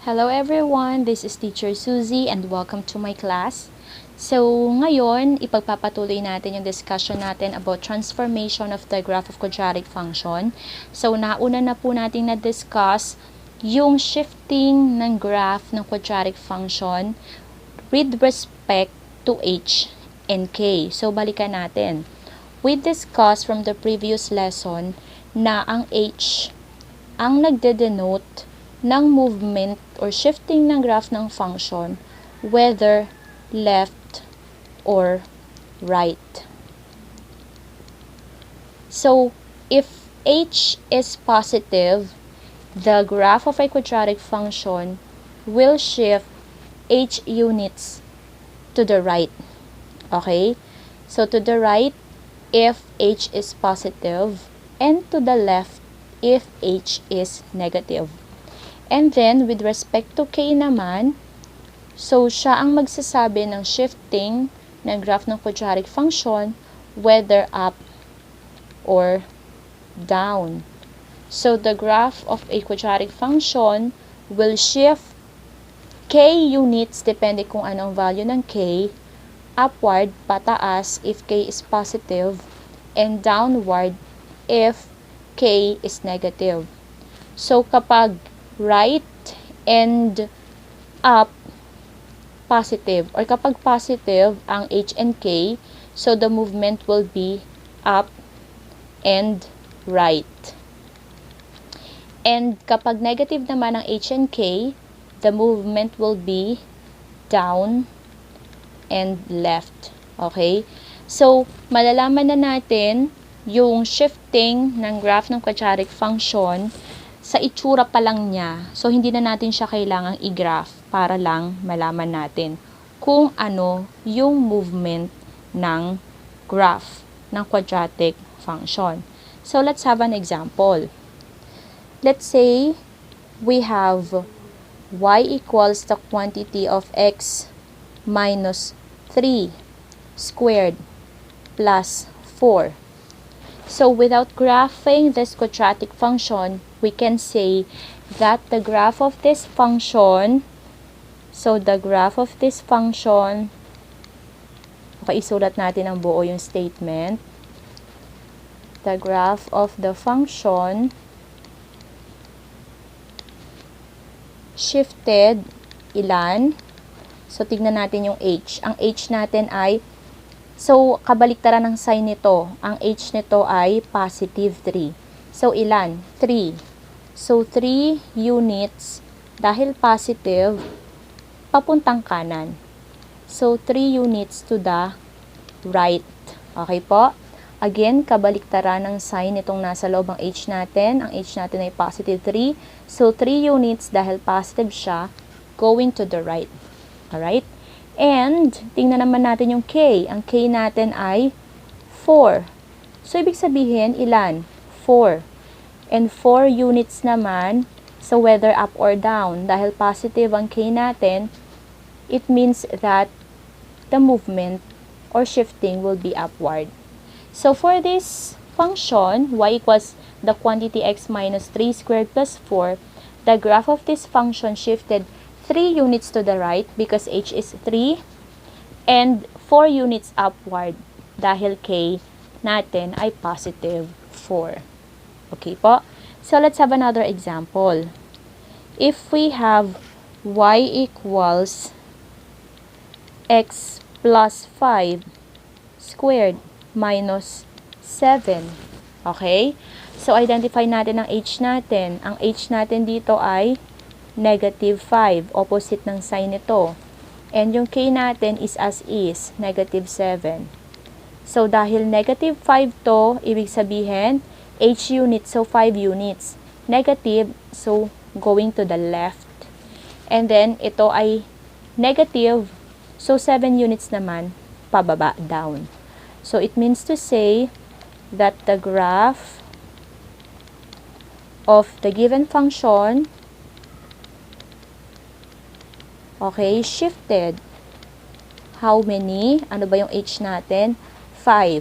Hello everyone, this is Teacher Suzie and welcome to my class. So, ngayon, ipagpapatuloy natin yung discussion natin about transformation of the graph of quadratic function. So, nauna na po natin na-discuss yung shifting ng graph ng quadratic function with respect to h and k. So, balikan natin. We discussed from the previous lesson na ang h ang nagde-denote ng movement or shifting ng graph ng function whether left or right. So, if h is positive, the graph of a quadratic function will shift h units to the right. Okay? So, to the right if h is positive and to the left if h is negative. And then, with respect to k naman, so siya ang magsasabi ng shifting ng graph ng quadratic function whether up or down. So, the graph of a quadratic function will shift k units, depende kung anong value ng k, upward, pataas, if k is positive, and downward if k is negative. So, kapag right and up, positive, or kapag positive ang h and k, so the movement will be up and right. And kapag negative naman ang h and k, the movement will be down and left. Okay? So, malalaman na natin yung shifting ng graph ng quadratic function sa itsura pa lang niya. So, hindi na natin siya kailangang i-graph para lang malaman natin kung ano yung movement ng graph ng quadratic function. So, let's have an example. Let's say we have y equals the quantity of x minus 3 squared plus 4. So, without graphing this quadratic function, we can say that the graph of this function, okay, isulat natin ang buo yung statement. The graph of the function shifted ilan? So, tignan natin yung h. Ang h natin ay, so, kabaliktaran ng sign nito. Ang h nito ay positive 3. So, ilan? 3. So, 3 units, dahil positive, papuntang kanan. So, 3 units to the right. Okay po? Again, kabaliktaran ng sign nitong nasa loob ang h natin. Ang h natin ay positive 3. So, 3 units, dahil positive siya, going to the right. Alright? And, tingnan naman natin yung k. Ang k natin ay 4. So, ibig sabihin, ilan? 4. And 4 units naman, so whether up or down, dahil positive ang k natin, it means that the movement or shifting will be upward. So, for this function, y equals the quantity x minus 3 squared plus 4, the graph of this function shifted 3 units to the right because h is 3 and 4 units upward dahil k natin ay positive 4. Okay po? So, let's have another example. If we have y equals x plus 5 squared minus 7. Okay? So, identify natin ang h natin. Ang h natin dito ay negative 5. Opposite ng sign nito. And yung k natin is as is, negative 7. So, dahil negative 5 to, ibig sabihin, h units, so 5 units. Negative, so going to the left. And then, ito ay negative, so 7 units naman, pababa, down. So, it means to say that the graph of the given function, okay, shifted. How many? Ano ba yung h natin? 5.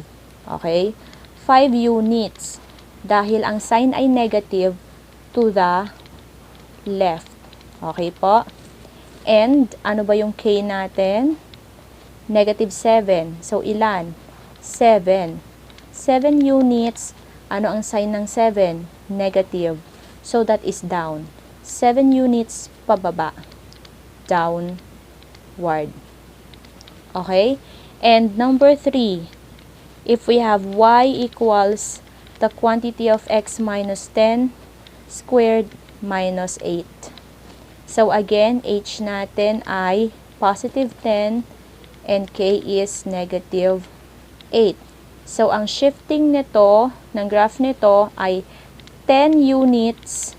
Okay? 5 units. Dahil ang sign ay negative to the left. Okay po? And, ano ba yung k natin? Negative 7. So, ilan? 7. 7 units. Ano ang sign ng 7? Negative. So, that is down. 7 units pababa. Downward. Okay? And number 3, if we have y equals the quantity of x minus 10 squared minus 8. So again, h natin ay positive 10 and k is negative 8. So ang shifting nito, ng graph nito ay 10 units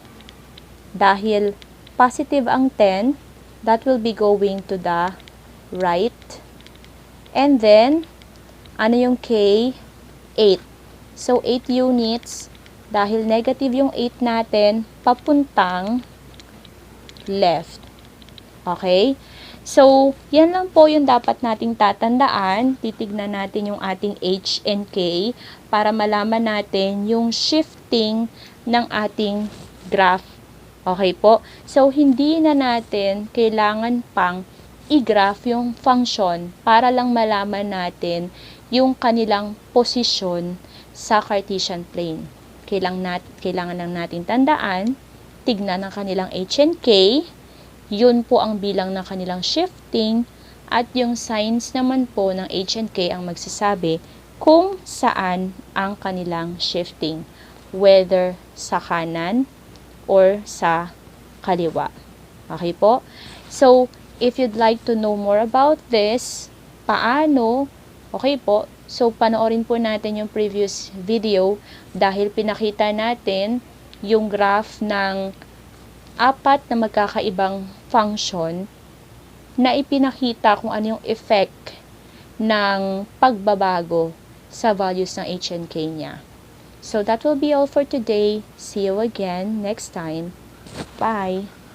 dahil positive ang 10, that will be going to the right. And then, ano yung k? 8. So, 8 units. Dahil negative yung 8 natin, papuntang left. Okay? So, yan lang po yung dapat nating tatandaan. Titignan natin yung ating h and k para malaman natin yung shifting ng ating graph. Okay po? So, hindi na natin kailangan pang i-graph yung function para lang malaman natin yung kanilang posisyon sa Cartesian plane. Kailangan lang natin tandaan, tignan ang kanilang h and k, yun po ang bilang ng kanilang shifting, at yung signs naman po ng h and k ang magsasabi kung saan ang kanilang shifting, whether sa kanan or sa kaliwa. Okay po? So, if you'd like to know more about this, paano, okay po, so panoorin po natin yung previous video dahil pinakita natin yung graph ng 4 na magkakaibang function na ipinakita kung ano yung effect ng pagbabago sa values ng h and k niya. So that will be all for today. See you again next time. Bye!